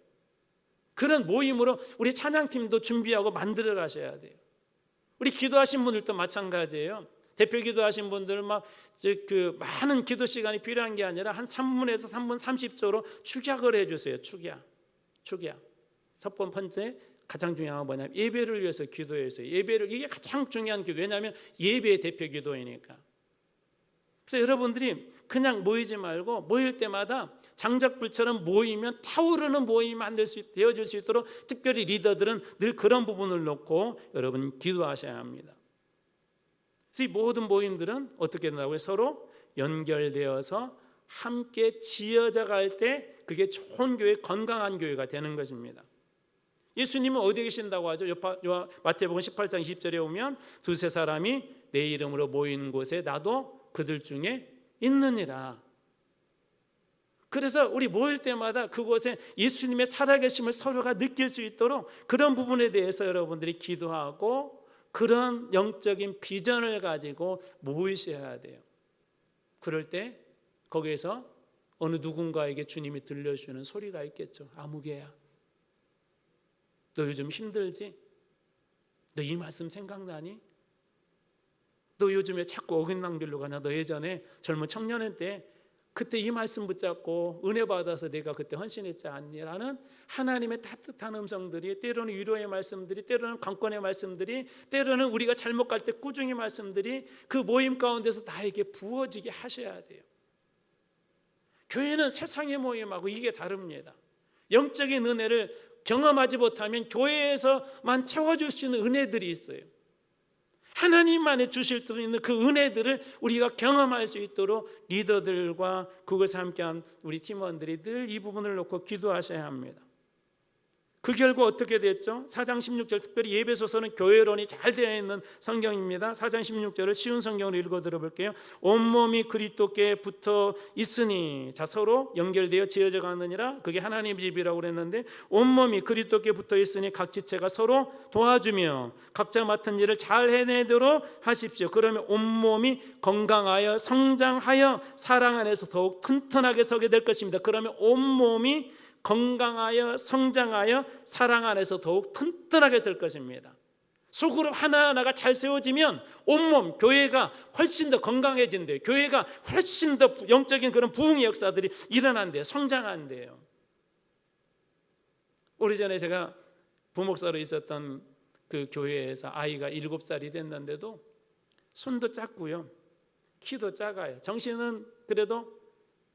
그런 모임으로 우리 찬양팀도 준비하고 만들어 가셔야 돼요. 우리 기도하신 분들도 마찬가지예요. 대표 기도하신 분들 많은 기도 시간이 필요한 게 아니라 한 3분에서 3분 30초로 축약을 해주세요. 축약. 첫 번째 가장 중요한 건 뭐냐면 예배를 위해서 기도해서, 이게 가장 중요한 기도. 왜냐하면 예배의 대표 기도이니까. 그래서 여러분들이 그냥 모이지 말고 모일 때마다 장작불처럼 모이면 타오르는 모임이 되어질 수 있도록 특별히 리더들은 늘 그런 부분을 놓고 여러분 기도하셔야 합니다. 그래서 이 모든 모임들은 어떻게 된다고요? 서로 연결되어서 함께 지어져 갈 때 그게 좋은 교회, 건강한 교회가 되는 것입니다. 예수님은 어디에 계신다고 하죠? 마태복음 18장 20절에 보면 두세 사람이 내 이름으로 모이는 곳에 나도 그들 중에 있느니라. 그래서 우리 모일 때마다 그곳에 예수님의 살아계심을 서로가 느낄 수 있도록 그런 부분에 대해서 여러분들이 기도하고 그런 영적인 비전을 가지고 모이셔야 돼요. 그럴 때 거기에서 어느 누군가에게 주님이 들려주는 소리가 있겠죠. 아무개야, 너 요즘 힘들지? 너 이 말씀 생각나니? 너 요즘에 자꾸 어긋난 길로 가냐? 너 예전에 젊은 청년회 때 그때 이 말씀 붙잡고 은혜 받아서 내가 그때 헌신했지 않니? 라는 하나님의 따뜻한 음성들이, 때로는 위로의 말씀들이, 때로는 강권의 말씀들이, 때로는 우리가 잘못 갈 때 꾸중의 말씀들이 그 모임 가운데서 나에게 부어지게 하셔야 돼요. 교회는 세상의 모임하고 이게 다릅니다. 영적인 은혜를 경험하지 못하면 교회에서만 채워줄 수 있는 은혜들이 있어요. 하나님만이 주실 수 있는 그 은혜들을 우리가 경험할 수 있도록 리더들과 그것을 함께한 우리 팀원들이 늘 이 부분을 놓고 기도하셔야 합니다. 그 결과 어떻게 됐죠? 4장 16절, 특별히 예배소서는 교회론이 잘 되어 있는 성경입니다. 4장 16절을 쉬운 성경으로 읽어 들어볼게요. 온몸이 그리스도께 붙어 있으니, 자, 서로 연결되어 지어져 가느니라. 그게 하나님의 집이라고 그랬는데, 온몸이 그리스도께 붙어 있으니 각 지체가 서로 도와주며 각자 맡은 일을 잘 해내도록 하십시오. 그러면 온몸이 건강하여 성장하여 사랑 안에서 더욱 튼튼하게 서게 될 것입니다. 그러면 온몸이 건강하여 성장하여 사랑 안에서 더욱 튼튼하게 설 것입니다. 소그룹 하나하나가 잘 세워지면 온몸, 교회가 훨씬 더 건강해진대요. 교회가 훨씬 더 영적인 그런 부흥의 역사들이 일어난대요. 성장한대요. 오래전에 제가 부목사로 있었던 그 교회에서 아이가 7살이 됐는데도 손도 작고요, 키도 작아요. 정신은 그래도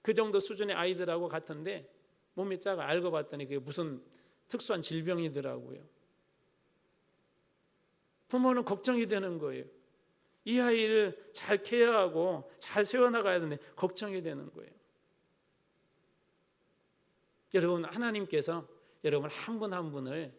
그 정도 수준의 아이들하고 같은데 몸이 작아. 알고 봤더니 그게 무슨 특수한 질병이더라고요. 부모는 걱정이 되는 거예요. 이 아이를 잘 케어하고 잘 세워나가야 되는데 걱정이 되는 거예요. 여러분, 하나님께서 여러분 한 분 한 분을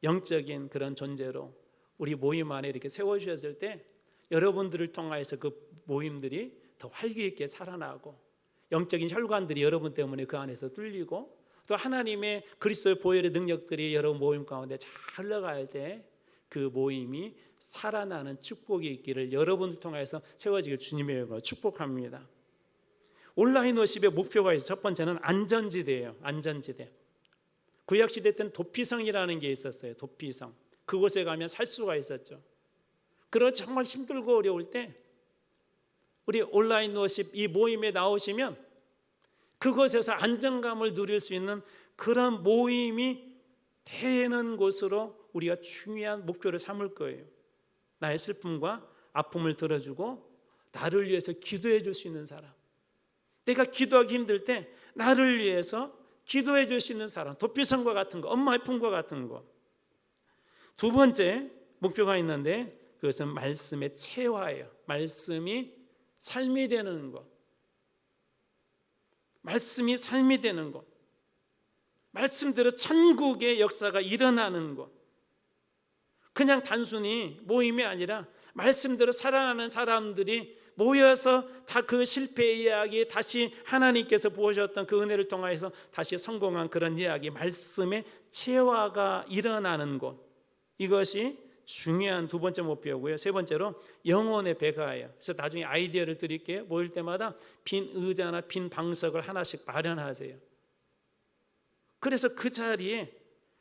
영적인 그런 존재로 우리 모임 안에 이렇게 세워주셨을 때 여러분들을 통해서 그 모임들이 더 활기 있게 살아나고 영적인 혈관들이 여러분 때문에 그 안에서 뚫리고 또 하나님의 그리스도의 보혈의 능력들이 여러분 모임 가운데 잘 흘러갈 때 그 모임이 살아나는 축복이 있기를 여러분을 통해서 채워지길 주님의 이름으로 축복합니다. 온라인 워십의 목표가 있어요. 첫 번째는 안전지대예요. 안전지대. 구약시대 때는 도피성이라는 게 있었어요. 도피성. 그곳에 가면 살 수가 있었죠. 그런 정말 힘들고 어려울 때 우리 온라인 워십 이 모임에 나오시면 그곳에서 안정감을 누릴 수 있는 그런 모임이 되는 곳으로 우리가 중요한 목표를 삼을 거예요. 나의 슬픔과 아픔을 들어주고 나를 위해서 기도해 줄 수 있는 사람, 내가 기도하기 힘들 때 나를 위해서 기도해 줄 수 있는 사람, 도피성과 같은 거, 엄마 아픔과 같은 거. 두 번째 목표가 있는데 그것은 말씀의 체화예요. 말씀이 삶이 되는 것. 말씀이 삶이 되는 것. 말씀대로 천국의 역사가 일어나는 것. 그냥 단순히 모임이 아니라 말씀대로 살아나는 사람들이 모여서 다 그 실패의 이야기, 다시 하나님께서 부어주셨던 그 은혜를 통해서 다시 성공한 그런 이야기, 말씀의 체화가 일어나는 곳. 이것이 중요한 두 번째 목표고요. 세 번째로 영혼의 배가예요. 그래서 나중에 아이디어를 드릴게요. 모일 때마다 빈 의자나 빈 방석을 하나씩 마련하세요. 그래서 그 자리에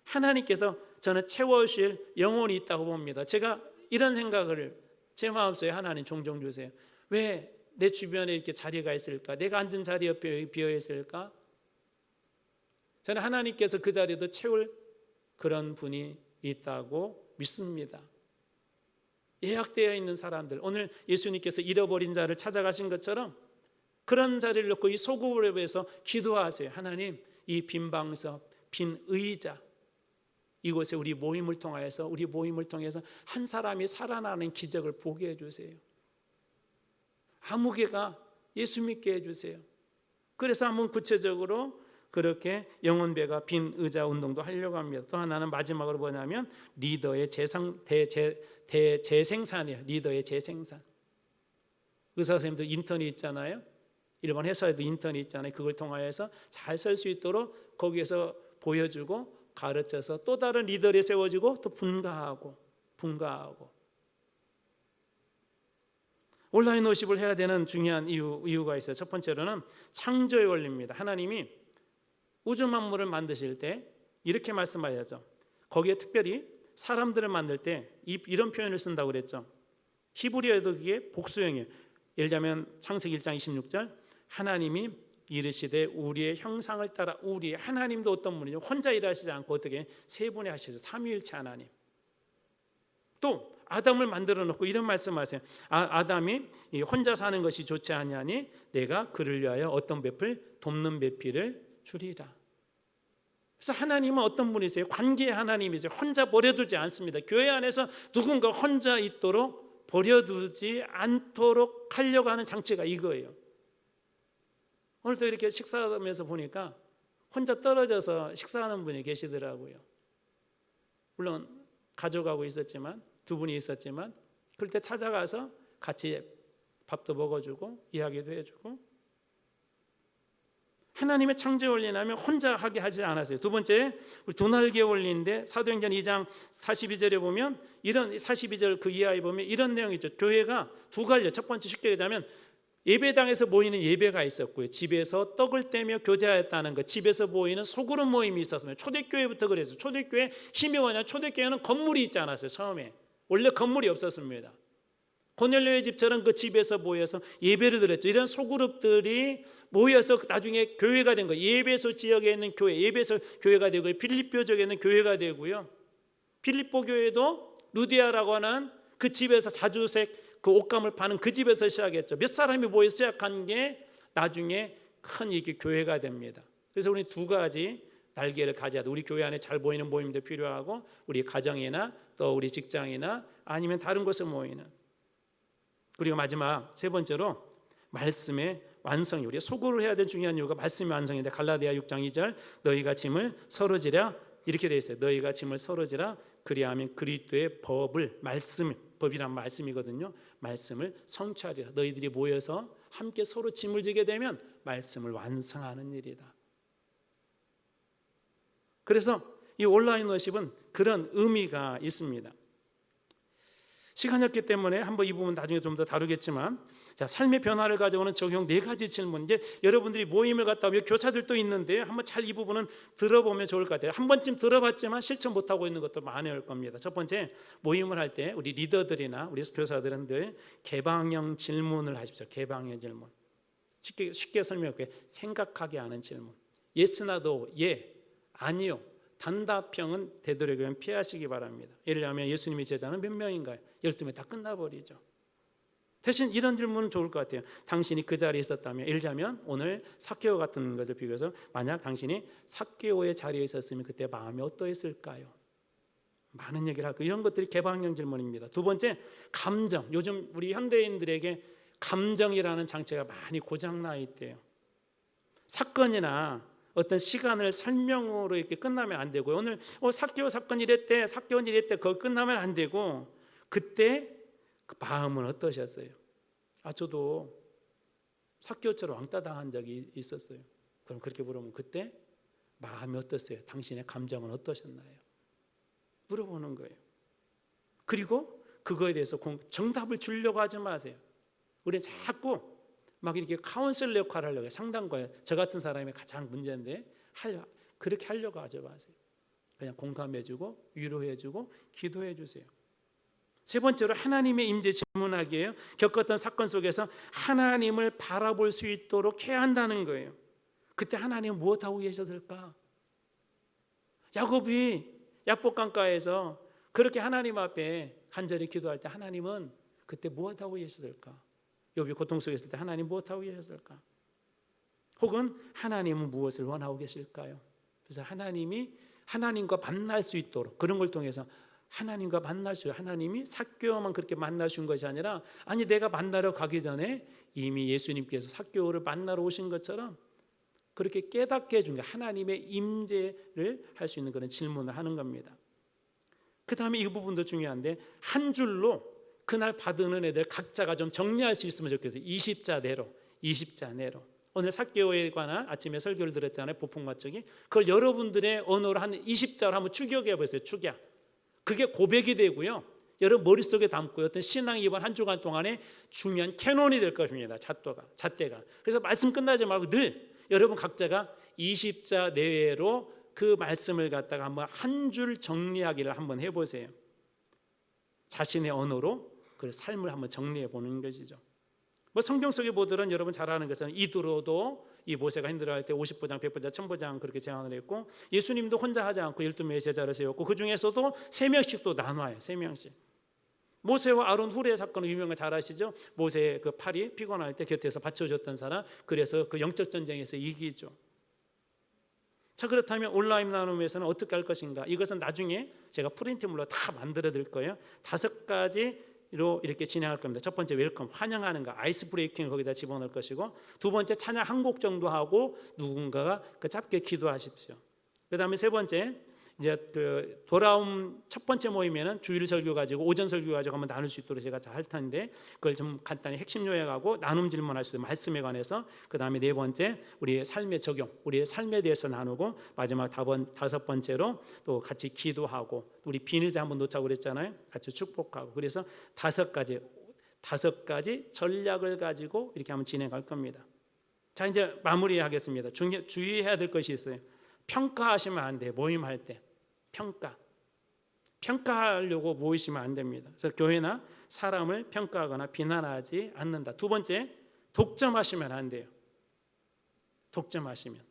하나님께서 저는 채워주실 영혼이 있다고 봅니다. 제가 이런 생각을 제 마음속에 하나님 종종 주세요. 왜 내 주변에 이렇게 자리가 있을까? 내가 앉은 자리 옆에 비어 있을까? 저는 하나님께서 그 자리도 채울 그런 분이 있다고 믿습니다. 예약되어 있는 사람들, 오늘 예수님께서 잃어버린 자를 찾아가신 것처럼 그런 자리를 놓고 이 소그룹에서 기도하세요. 하나님, 이 빈 방석, 빈 의자, 이곳에 우리 모임을 통해서 한 사람이 살아나는 기적을 보게 해주세요. 아무개가 예수 믿게 해주세요. 그래서 한번 구체적으로 그렇게 영혼배가 빈 의자 운동도 하려고 합니다. 또 하나는 마지막으로 뭐냐면 리더의 재생산이에요. 리더의 재생산. 의사 선생님들 인턴이 있잖아요. 일본 회사에도 인턴이 있잖아요. 그걸 통하여서 잘 설 수 있도록 거기에서 보여주고 가르쳐서 또 다른 리더를 세워주고 또 분가하고. 온라인 워십을 해야 되는 중요한 이유가 있어요. 첫 번째로는 창조의 원리입니다. 하나님이 우주 만물을 만드실 때 이렇게 말씀하셨죠. 거기에 특별히 사람들을 만들 때 이런 표현을 쓴다고 그랬죠. 히브리어에도 그게 복수형이에요. 예를 들면 창세기 1장 26절, 하나님이 이르시되 우리의 형상을 따라 하나님도 어떤 분이죠? 혼자 일하시지 않고 어떻게 세 분이 하시죠. 삼위일체 하나님. 또 아담을 만들어 놓고 이런 말씀하세요. 아담이 혼자 사는 것이 좋지 아니하니 내가 그를 위하여 어떤 배필? 돕는 배필을 주리라. 그래서 하나님은 어떤 분이세요? 관계의 하나님이죠. 혼자 버려두지 않습니다. 교회 안에서 누군가 혼자 있도록 버려두지 않도록 하려고 하는 장치가 이거예요. 오늘도 이렇게 식사하면서 보니까 혼자 떨어져서 식사하는 분이 계시더라고요. 물론 가져가고 있었지만, 두 분이 있었지만, 그럴 때 찾아가서 같이 밥도 먹어주고 이야기도 해주고. 하나님의 창조 원리라면 혼자 하게 하지 않았어요. 두 번째, 우리 두 날개 원리인데 사도행전 2장 42절에 보면, 이런 42절 그 이하에 보면 이런 내용이 있죠. 교회가 두 가지. 첫 번째 쉽게 얘기하면 예배당에서 모이는 예배가 있었고요, 집에서 떡을 떼며 교제하였다는 것. 집에서 모이는 소그룹 모임이 있었습니다. 초대교회부터 그랬어요. 초대교회 힘이 뭐냐? 초대교회는 건물이 있지 않았어요. 처음에 원래 건물이 없었습니다. 고넬료의 집처럼 그 집에서 모여서 예배를 드렸죠. 이런 소그룹들이 모여서 나중에 교회가 된 거예요. 예배소 지역에 있는 교회, 예배소 교회가 되고요, 빌립보 지역에 있는 교회가 되고요. 빌립보 교회도 루디아라고 하는 그 집에서 자주색 그 옷감을 파는 그 집에서 시작했죠. 몇 사람이 모여 시작한 게 나중에 큰 이게 교회가 됩니다. 그래서 우리 두 가지 날개를 가져야 돼. 우리 교회 안에 잘 보이는 모임도 필요하고, 우리 가정이나 또 우리 직장이나 아니면 다른 곳에 모이는. 그리고 마지막 세 번째로 말씀의 완성이, 우리가 소구를 해야 될 중요한 이유가 말씀의 완성인데, 갈라디아 6장 2절 너희가 짐을 서로 지라 이렇게 돼 있어요. 너희가 짐을 서로 지라 그리하면 그리스도의 법을, 말씀, 법이란 말씀이거든요, 말씀을 성취하리라. 너희들이 모여서 함께 서로 짐을 지게 되면 말씀을 완성하는 일이다. 그래서 이 온라인 워십은 그런 의미가 있습니다. 시간이 없기 때문에 한번 이 부분 나중에 좀 더 다루겠지만, 자, 삶의 변화를 가져오는 적용 네 가지 질문. 이제 여러분들이 모임을 갔다 오면 교사들도 있는데 한번 잘 이 부분은 들어보면 좋을 것 같아요. 한 번쯤 들어봤지만 실천 못하고 있는 것도 많을 겁니다. 첫 번째, 모임을 할 때 우리 리더들이나 우리 교사들은 늘 개방형 질문을 하십시오. 개방형 질문. 쉽게 설명할게요. 생각하게 하는 질문. 예스나 노, 예, 아니요, 단답형은 되도록이면 피하시기 바랍니다. 예를 들면 예수님의 제자는 몇 명인가요? 12명 다 끝나버리죠. 대신 이런 질문은 좋을 것 같아요. 당신이 그 자리에 있었다면, 예를 들자면 오늘 삭개오 같은 것을 비교해서, 만약 당신이 삭개오의 자리에 있었으면 그때 마음이 어떠했을까요? 많은 얘기를 하고, 이런 것들이 개방형 질문입니다. 두 번째, 감정. 요즘 우리 현대인들에게 감정이라는 장치가 많이 고장나 있대요. 사건이나 어떤 시간을 설명으로 이렇게 끝나면 안 되고요. 오늘 삭개오 사건 이랬대, 삭개오 이랬대, 그거 끝나면 안 되고, 그때 그 마음은 어떠셨어요? 저도 삭개오처럼 왕따 당한 적이 있었어요. 그럼 그렇게 물으면 그때 마음이 어떠세요? 당신의 감정은 어떠셨나요? 물어보는 거예요. 그리고 그거에 대해서 정답을 주려고 하지 마세요. 우리 자꾸 막 이렇게 카운슬러 역할을 하려고 해요. 상담가요. 저 같은 사람이 가장 문제인데 그렇게 하려고 하지 마세요. 그냥 공감해주고 위로해주고 기도해주세요. 세 번째로 하나님의 임재 질문하기예요. 겪었던 사건 속에서 하나님을 바라볼 수 있도록 해야 한다는 거예요. 그때 하나님은 무엇하고 계셨을까? 야곱이 약복강가에서 그렇게 하나님 앞에 간절히 기도할 때 하나님은 그때 무엇하고 계셨을까? 욥이 고통 속에 있을 때 하나님 무엇하고 계셨을까? 혹은 하나님은 무엇을 원하고 계실까요? 그래서 하나님과 만날 수 있도록, 그런 걸 통해서 하나님과 만날 수, 하나님이 삭개오만 그렇게 만나신 것이 아니라, 아니 내가 만나러 가기 전에 이미 예수님께서 삭개오를 만나러 오신 것처럼 그렇게 깨닫게 해준 게, 하나님의 임재를 할 수 있는 그런 질문을 하는 겁니다. 그 다음에 이 부분도 중요한데, 한 줄로 그날 받은 은혜들 각자가 좀 정리할 수 있으면 좋겠어요. 20자 내로. 오늘 삭개오에 관한 아침에 설교를 들었잖아요. 보폭 맞추기. 그걸 여러분들의 언어로 한 20자로 한번 추격해 보세요. 추격. 그게 고백이 되고요, 여러분 머릿속에 담고 어떤 신앙 이번 한 주간 동안에 중요한 캐논이 될 것입니다. 잣대가. 그래서 말씀 끝나지 말고 늘 여러분 각자가 20자 내외로 그 말씀을 갖다가 한번 한 줄 정리하기를 한번 해보세요. 자신의 언어로 그 삶을 한번 정리해 보는 것이죠. 성경 속에 보들은 여러분 잘 아는 것은 이드로도 이 모세가 힘들어할 때 50부장, 100부장, 1000부장 그렇게 제안을 했고, 예수님도 혼자 하지 않고 12명의 제자를 세웠고, 그 중에서도 3명씩 또 나눠요. 3명씩. 모세와 아론 후레 사건은 유명한 잘 아시죠? 모세의 그 팔이 피곤할 때 곁에서 받쳐줬던 사람, 그래서 그 영적 전쟁에서 이기죠. 자, 그렇다면 온라인 나눔에서는 어떻게 할 것인가? 이것은 나중에 제가 프린트물로 다 만들어 드릴 거예요. 5가지 로 이렇게 진행할 겁니다. 첫 번째 웰컴, 환영하는 거, 아이스 브레이킹을 거기다 집어넣을 것이고, 두 번째 찬양 한 곡 정도 하고 누군가가 그 짧게 기도하십시오. 그다음에 세 번째, 이제 그 돌아옴 첫 번째 모임에는 주일 설교 가지고 오전 설교 가지고 한번 나눌 수 있도록 제가 잘 할 텐데, 그걸 좀 간단히 핵심 요약하고 나눔 질문할 수 있는 말씀에 관해서, 그다음에 네 번째 우리의 삶의 적용, 우리의 삶에 대해서 나누고, 마지막 다섯 번째로 또 같이 기도하고, 우리 비느자 한번 놓자고 그랬잖아요. 같이 축복하고. 그래서 다섯 가지 전략을 가지고 이렇게 한번 진행할 겁니다. 자, 이제 마무리하겠습니다. 주의해야 될 것이 있어요. 평가하시면 안 돼요. 모임할 때 평가하려고 모이시면 안 됩니다. 그래서 교회나 사람을 평가하거나 비난하지 않는다. 두 번째, 독점하시면 안 돼요. 독점하시면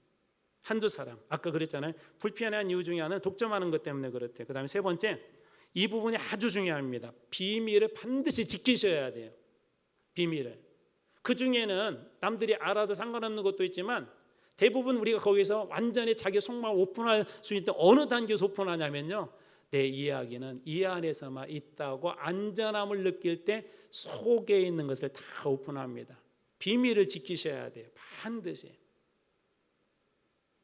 한두 사람, 아까 그랬잖아요. 불편한 이유 중에 하나는 독점하는 것 때문에 그렇대요. 그 다음에 세 번째, 이 부분이 아주 중요합니다. 비밀을 반드시 지키셔야 돼요. 비밀을. 그 중에는 남들이 알아도 상관없는 것도 있지만, 대부분 우리가 거기서 완전히 자기 속마음 오픈할 수 있는 어느 단계에서 오픈하냐면요, 내 이야기는 이 안에서만 있다고 안전함을 느낄 때 속에 있는 것을 다 오픈합니다. 비밀을 지키셔야 돼요. 반드시.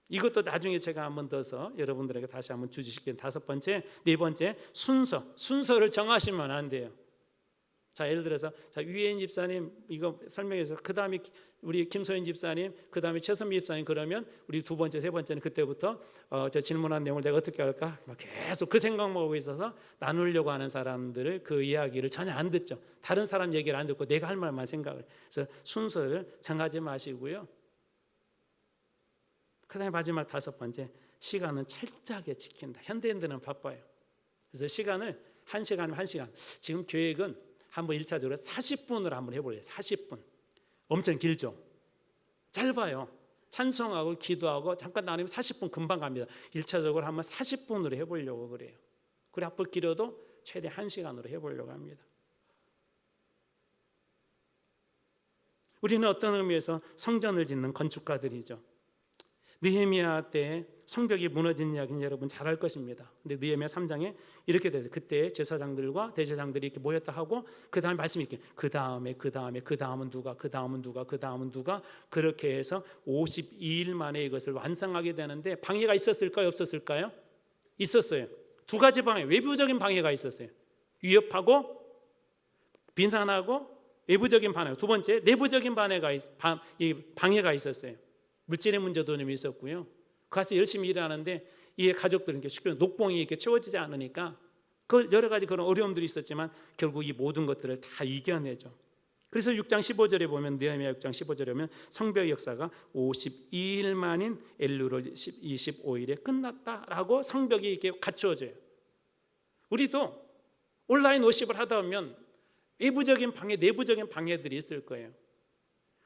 이것도 나중에 제가 한번 더서 여러분들에게 다시 한번 주시겠습니다. 다섯 번째, 네 번째, 순서를 정하시면 안 돼요. 자, 예를 들어서 유혜인 집사님 이거 설명해서, 그 다음에 우리 김소연 집사님, 그 다음에 최선미 집사님, 그러면 우리 두 번째, 세 번째는 그때부터 저 질문한 내용을 내가 어떻게 할까 막 계속 그 생각만 하고 있어서 나누려고 하는 사람들을 그 이야기를 전혀 안 듣죠. 다른 사람 얘기를 안 듣고 내가 할 말만 생각을. 그래서 순서를 정하지 마시고요. 그 다음에 마지막 다섯 번째, 시간은 철저하게 지킨다. 현대인들은 바빠요. 그래서 시간을 1시간이면 1시간. 지금 계획은 한번 1차적으로 40분으로 한번 해볼래요. 40분. 엄청 길죠? 짧아요. 찬송하고 기도하고 잠깐 나누면 40분 금방 갑니다. 1차적으로 한번 40분으로 해보려고 그래요. 그리고 앞으로 길어도 최대 1시간으로 해보려고 합니다. 우리는 어떤 의미에서 성전을 짓는 건축가들이죠. 느헤미야 때 성벽이 무너진 이야기는 여러분 잘 알 것입니다. 근데 느헤미야 3장에 이렇게 되죠. 그때 제사장들과 대제사장들이 이렇게 모였다 하고, 그 다음에 말씀이 이렇게 그 다음은 누가, 그 다음은 누가, 그렇게 해서 52일 만에 이것을 완성하게 되는데, 방해가 있었을까요? 없었을까요? 있었어요. 두 가지 방해, 외부적인 방해가 있었어요. 위협하고 비난하고 외부적인 방해. 두 번째, 내부적인 방해가 있었어요. 물질의 문제도 좀 있었고요. 가서 열심히 일하는데 이 가족들은 쉽게 녹봉이 이렇게 채워지지 않으니까 그 여러 가지 그런 어려움들이 있었지만 결국 이 모든 것들을 다 이겨내죠. 그래서 6장 15절에 보면, 느헤미야 6장 15절에 보면 성벽의 역사가 52일 만인 엘루월 25일에 끝났다라고 성벽이 이렇게 갖추어져요. 우리도 온라인 워십을 하다 보면 외부적인 방해, 내부적인 방해들이 있을 거예요.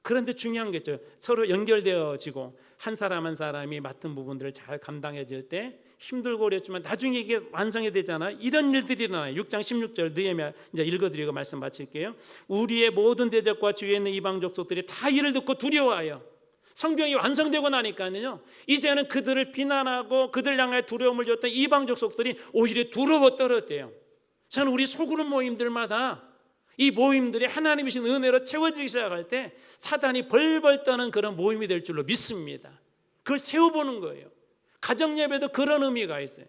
그런데 중요한 게 있죠. 서로 연결되어지고 한 사람 한 사람이 맡은 부분들을 잘 감당해질 때 힘들고 어렵지만 나중에 이게 완성이 되잖아요. 이런 일들이 일어나요. 6장 16절 느헤미야 이제 읽어드리고 말씀 마칠게요. 우리의 모든 대적과 주위에 있는 이방 족속들이 다 이를 듣고 두려워하여, 성벽이 완성되고 나니까요, 이제는 그들을 비난하고 그들 향해 두려움을 줬던 이방 족속들이 오히려 두려워 떨었대요. 저는 우리 소그룹 모임들마다 이 모임들이 하나님이 주신 은혜로 채워지기 시작할 때 사단이 벌벌 떠는 그런 모임이 될 줄로 믿습니다. 그걸 세워보는 거예요. 가정예배도 그런 의미가 있어요.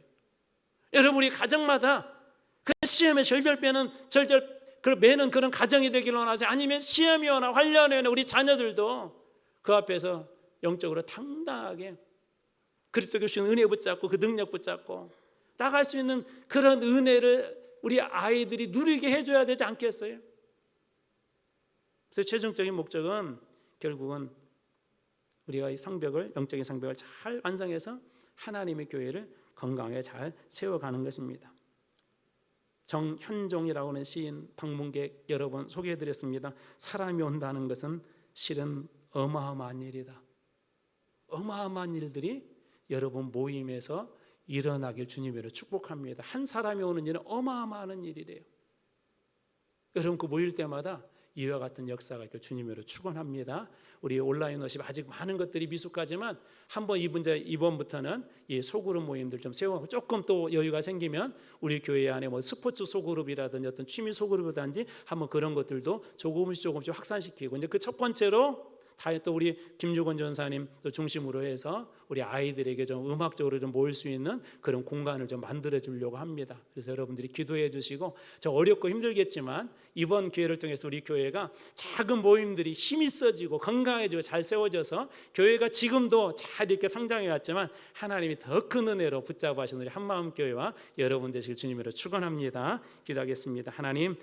여러분, 우리 가정마다 그 시험에 절벽 빼는 매는 그런 가정이 되기를 원하세요? 아니면 시험이 오나 환란이 오나 우리 자녀들도 그 앞에서 영적으로 당당하게 그리스도가 주신 은혜 붙잡고 그 능력 붙잡고 나갈 수 있는 그런 은혜를 우리 아이들이 누리게 해줘야 되지 않겠어요? 그래서 최종적인 목적은 결국은 우리가 이 성벽을, 영적인 성벽을 잘 완성해서 하나님의 교회를 건강하게 잘 세워가는 것입니다. 정현종이라고 하는 시인, 방문객 여러 번 소개해드렸습니다. 사람이 온다는 것은 실은 어마어마한 일이다. 어마어마한 일들이 여러분 모임에서 일어나길 주님으로 축복합니다. 한 사람이 오는 일은 어마어마한 일이래요. 여러분 그 모일 때마다 이와 같은 역사가 있길 주님으로 축원합니다. 우리 온라인 워십 아직 많은 것들이 미숙하지만 한번 이번부터는 이 소그룹 모임들 좀 세워가고 조금 또 여유가 생기면 우리 교회 안에 뭐 스포츠 소그룹이라든지 어떤 취미 소그룹이라든지 한번 그런 것들도 조금씩 확산시키고, 이제 그 첫 번째로 또 우리 김주건 전사님 또 중심으로 해서 우리 아이들에게 좀 음악적으로 좀 모일 수 있는 그런 공간을 좀 만들어 주려고 합니다. 그래서 여러분들이 기도해 주시고, 저 어렵고 힘들겠지만 이번 기회를 통해서 우리 교회가 작은 모임들이 힘이 있어지고 건강해지고 잘 세워져서 교회가 지금도 잘 이렇게 성장해 왔지만 하나님이 더 큰 은혜로 붙잡아 하신 우리 한마음교회와 여러분 되시길 주님으로 축원합니다. 기도하겠습니다. 하나님,